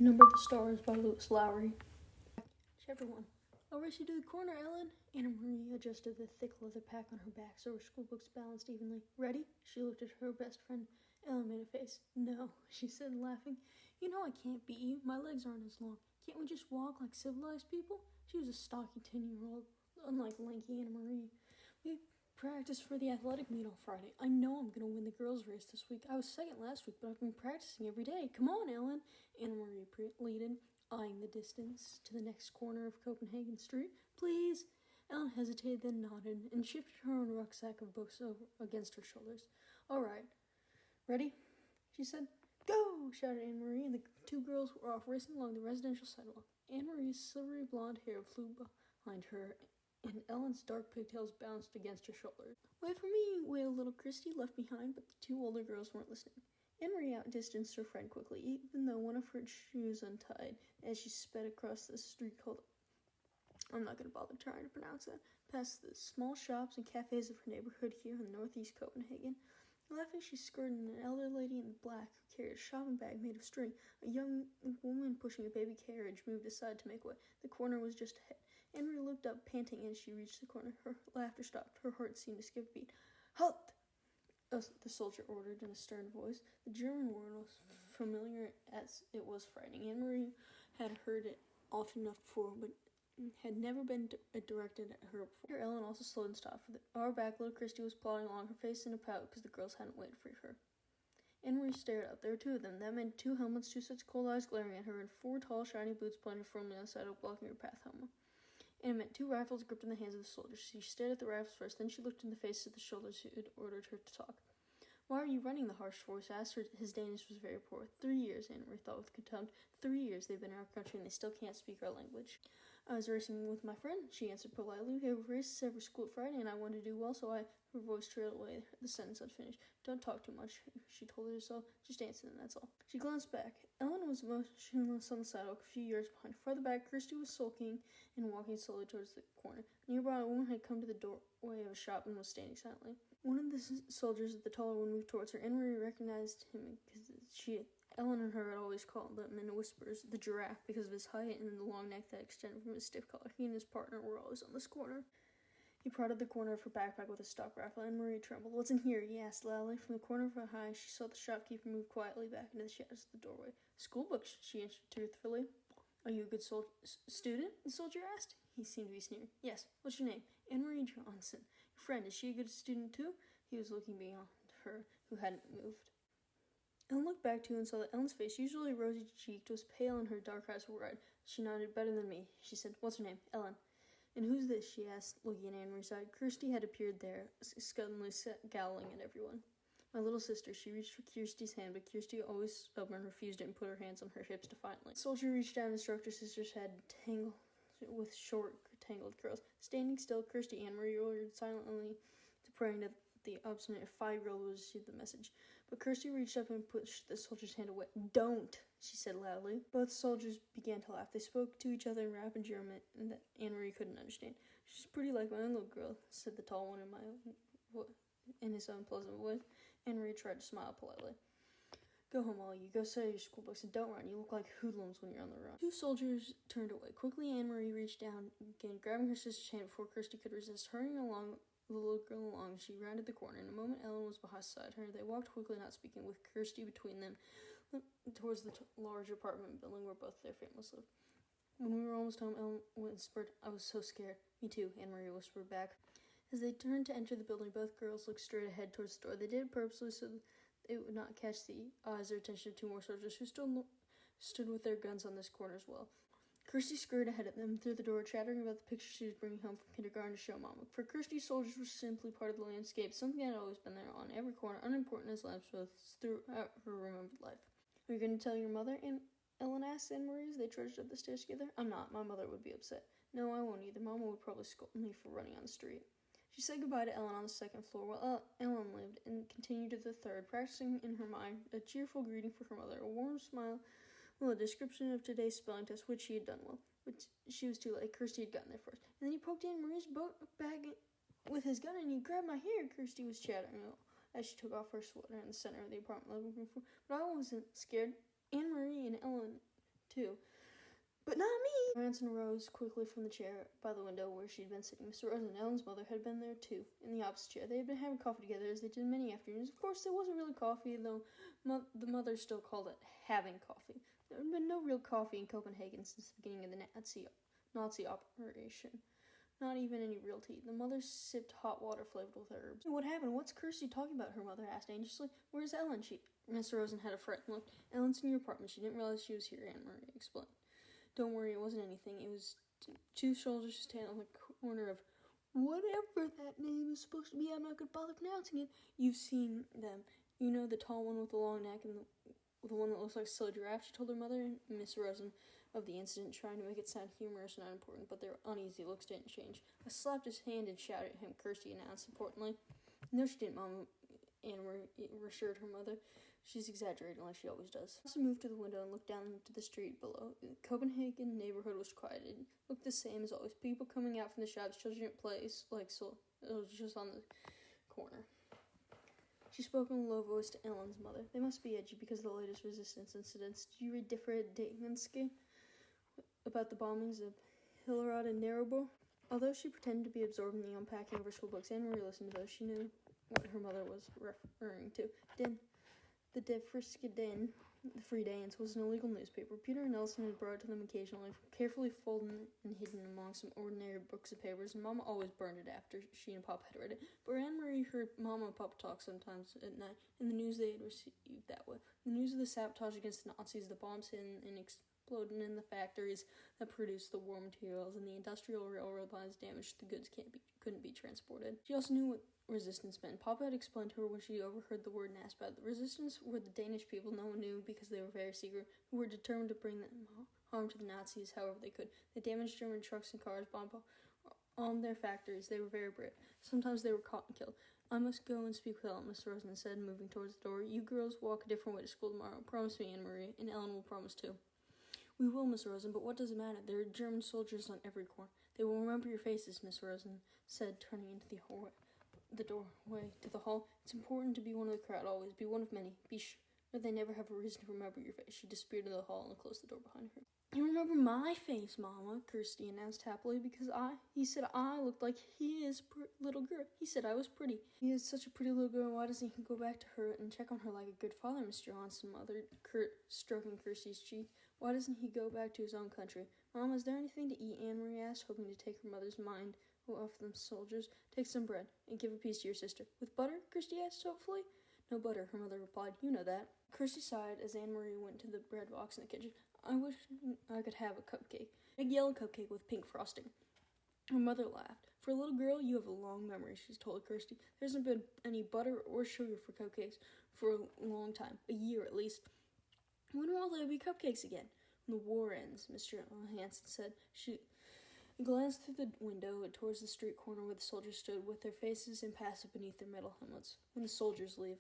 Number the Stars by Lowry. Chapter 1. I'll race you to the corner, Ellen. Anna Marie adjusted the thick leather pack on her back so her school books balanced evenly. Ready? She looked at her best friend. Ellen made a face. No, she said, laughing. You know I can't beat you. My legs aren't as long. Can't we just walk like civilized people? She was a stocky 10-year-old, unlike lanky Anna Marie. We practiced for the athletic meet on Friday. I know I'm going to win the girls' race this week. I was second last week, but I've been practicing every day. Come on, Ellen, Anna Marie pleaded, eyeing the distance to the next corner of Copenhagen Street. Please. Ellen hesitated, then nodded, and shifted her own rucksack of books over against her shoulders. All right. Ready? She said. Go! Shouted Anne-Marie, and the two girls were off racing along the residential sidewalk. Anne-Marie's silvery blonde hair flew behind her, and Ellen's dark pigtails bounced against her shoulders. Wait for me, wailed little Christy, left behind, but the two older girls weren't listening. Anne-Marie outdistanced her friend quickly, even though one of her shoes untied as she sped across the street called, I'm not going to bother trying to pronounce it, past the small shops and cafes of her neighborhood here in northeast Copenhagen. Laughing, she skirted an elder lady in black who carried a shopping bag made of string. A young woman pushing a baby carriage moved aside to make way. The corner was just ahead. Anne-Marie looked up, panting, as she reached the corner. Her laughter stopped. Her heart seemed to skip a beat. Halt! The soldier ordered in a stern voice. The German word was familiar as it was frightening. Anne-Marie had heard it often enough before, but had never been directed at her before. Ellen also slowed and stopped. For the hour back, little Christy was plodding along, her face in a pout because the girls hadn't waited for her. Anne-Marie stared up. There were two of them. That meant 2 helmets, 2 sets of cold eyes glaring at her, and 4 tall, shiny boots planted firmly on the sidewalk, blocking her path home. And it meant 2 rifles gripped in the hands of the soldiers. She stared at the rifles first, then she looked in the faces of the soldiers who had ordered her to talk. Why are you running? The harsh voice asked her. His Danish was very poor. 3 years, Anne-Marie thought with contempt. 3 years they've been in our country and they still can't speak our language. I was racing with my friend, she answered politely. We have races every school at Friday and I wanted to do well, so her voice trailed away. The sentence unfinished. Don't talk too much, she told herself. Just answer them, that's all. She glanced back. Ellen was motionless on the sidewalk, a few yards behind. Farther back, Kirsty was sulking and walking slowly towards the corner. Nearby, a woman had come to the doorway of a shop and was standing silently. One of the soldiers, the taller one, moved towards her. Anne-Marie recognized him because Ellen and her had always called him in whispers the giraffe because of his height and the long neck that extended from his stiff collar. He and his partner were always on this corner. He prodded the corner of her backpack with a stock rifle. Anne-Marie trembled. What's in here? He asked loudly. From the corner of her eye, she saw the shopkeeper move quietly back into the shadows of the doorway. School books, she answered truthfully. Are you a good student? The soldier asked. He seemed to be sneering. Yes. What's your name? Anne-Marie Johnson. Your friend, is she a good student too? He was looking beyond her, who hadn't moved. Ellen looked back to and saw that Ellen's face, usually rosy-cheeked, was pale and her dark eyes were red. She nodded. Better than me, she said. What's her name? Ellen. And who's this? She asked, looking at Anne-Marie's side. Kirsty had appeared there, suddenly scowling at everyone. My little sister. She reached for Kirsty's hand, but Kirsty, always stubborn, refused it and put her hands on her hips defiantly. The soldier reached down and stroked her sister's head, tangled with short, tangled curls. Standing still, Kirsty, Anne-Marie ordered silently, praying that the obstinate 5-year-old would receive the message. But Kirsty reached up and pushed the soldier's hand away. Don't, she said loudly. Both soldiers began to laugh. They spoke to each other in rapid German that Anne-Marie couldn't understand. She's pretty like my own little girl, said the tall one in his own pleasant voice. Anne-Marie tried to smile politely. Go home, all you. Go study your school books and don't run. You look like hoodlums when you're on the run. 2 soldiers turned away. Quickly, Anne-Marie reached down again, grabbing her sister's hand before Kirsty could resist. Hurrying along, the little girl along, she rounded the corner. In a moment, Ellen was beside her. They walked quickly, not speaking, with Kirsty between them, towards the large apartment building where both their families lived. When we were almost home, Ellen whispered, I was so scared. Me too, Anne-Marie whispered back. As they turned to enter the building, both girls looked straight ahead towards the door. They did it purposely so that it would not catch the eyes or attention of 2 more soldiers who stood with their guns on this corner as well. Kirsty scurried ahead of them through the door, chattering about the pictures she was bringing home from kindergarten to show Mama. For Kirsty, soldiers were simply part of the landscape, something that had always been there on every corner, unimportant as lampposts throughout her remembered life. Are you going to tell your mother? Ellen asked Anne-Marie as they trudged up the stairs together. I'm not. My mother would be upset. No, I won't either. Mama would probably scold me for running on the street. She said goodbye to Ellen on the 2nd floor while Ellen lived and continued to the 3rd, practicing in her mind a cheerful greeting for her mother, a warm smile, a description of today's spelling test, which she had done well. But she was too late. Kirsty had gotten there first. And then he poked Anne-Marie's bag with his gun and he grabbed my hair. Kirsty was chattering as she took off her sweater in the center of the apartment living room. But I wasn't scared. Anne-Marie and Ellen, too. not me! Ransom rose quickly from the chair by the window where she'd been sitting. Mr. Rose and Ellen's mother had been there too, in the opposite chair. They had been having coffee together as they did many afternoons. Of course, there wasn't really coffee, though the mother still called it having coffee. There had been no real coffee in Copenhagen since the beginning of the Nazi operation. Not even any real tea. The mother sipped hot water flavored with herbs. What happened? What's Kirsty talking about? Her mother asked anxiously. Where's Ellen? Mr. Rosen had a frightened look. Ellen's in your apartment. She didn't realize she was here, Aunt Maria explained. Don't worry, it wasn't anything. It was two soldiers standing on the corner of whatever that name is supposed to be. I'm not going to bother pronouncing it. You've seen them. You know, the tall one with the long neck and the one that looks like a silly giraffe, she told her mother and Miss Rosen of the incident, trying to make it sound humorous and unimportant, but their uneasy looks didn't change. I slapped his hand and shouted at him, Kirsty announced importantly. No, she didn't, Mama, Anna reassured her mother. She's exaggerating like she always does. I also moved to the window and looked down into the street below. The Copenhagen neighborhood was quiet. It looked the same as always. People coming out from the shops, children at play, like so. It was just on the corner. She spoke in a low voice to Ellen's mother. They must be edgy because of the latest resistance incidents. Did you read Diffra Daminsky about the bombings of Hillerod and Narrowbo? Although she pretended to be absorbed in the unpacking of her school books, Anne Marie listened to those. She knew what her mother was referring to. The De Friskeden, the Free Danes, was an illegal newspaper. Peter and Nelson had brought it to them occasionally, carefully folded and hidden among some ordinary books of papers, and Mama always burned it after she and Papa had read it. But Anne-Marie heard Mama and Papa talk sometimes at night, and the news they had received that way. The news of the sabotage against the Nazis, the bombs hidden and exploding in the factories that produced the war materials, and the industrial railroad lines damaged the goods couldn't be transported. She also knew what resistance meant. Papa had explained to her when she overheard the word and asked about it. The resistance were the Danish people no one knew because they were very secret, who were determined to bring them harm to the Nazis however they could. They damaged German trucks and cars, bombed their factories. They were very brave. Sometimes they were caught and killed. I must go and speak with Ellen, Miss Rosen said, moving towards the door. You girls walk a different way to school tomorrow. Promise me, Anne-Marie, and Ellen will promise too. We will, Miss Rosen, but what does it matter? There are German soldiers on every corner. They will remember your faces, Miss Rosen said, turning into the doorway to the hall. It's important to be one of the crowd, always. Be one of many. Be sure they never have a reason to remember your face. She disappeared into the hall and closed the door behind her. You remember my face, Mama, Kirsty announced happily, because he said I looked like his little girl. He said I was pretty. He is such a pretty little girl. Why doesn't he go back to her and check on her like a good father, Mr. Johnson, Mother, stroking Kirsty's cheek? Why doesn't he go back to his own country? Mama, is there anything to eat? Anne-Marie asked, hoping to take her mother's mind off them soldiers. Take some bread and give a piece to your sister. With butter? Kirsty asked hopefully. No butter, her mother replied. You know that. Kirsty sighed as Anne-Marie went to the bread box in the kitchen. I wish I could have a cupcake. A yellow cupcake with pink frosting. Her mother laughed. For a little girl, you have a long memory, she told Kirsty. There hasn't been any butter or sugar for cupcakes for a long time. A year at least. When will there be cupcakes again? When the war ends, Mr. Hanson said. She glanced through the window towards the street corner where the soldiers stood with their faces impassive beneath their metal helmets. When the soldiers leave.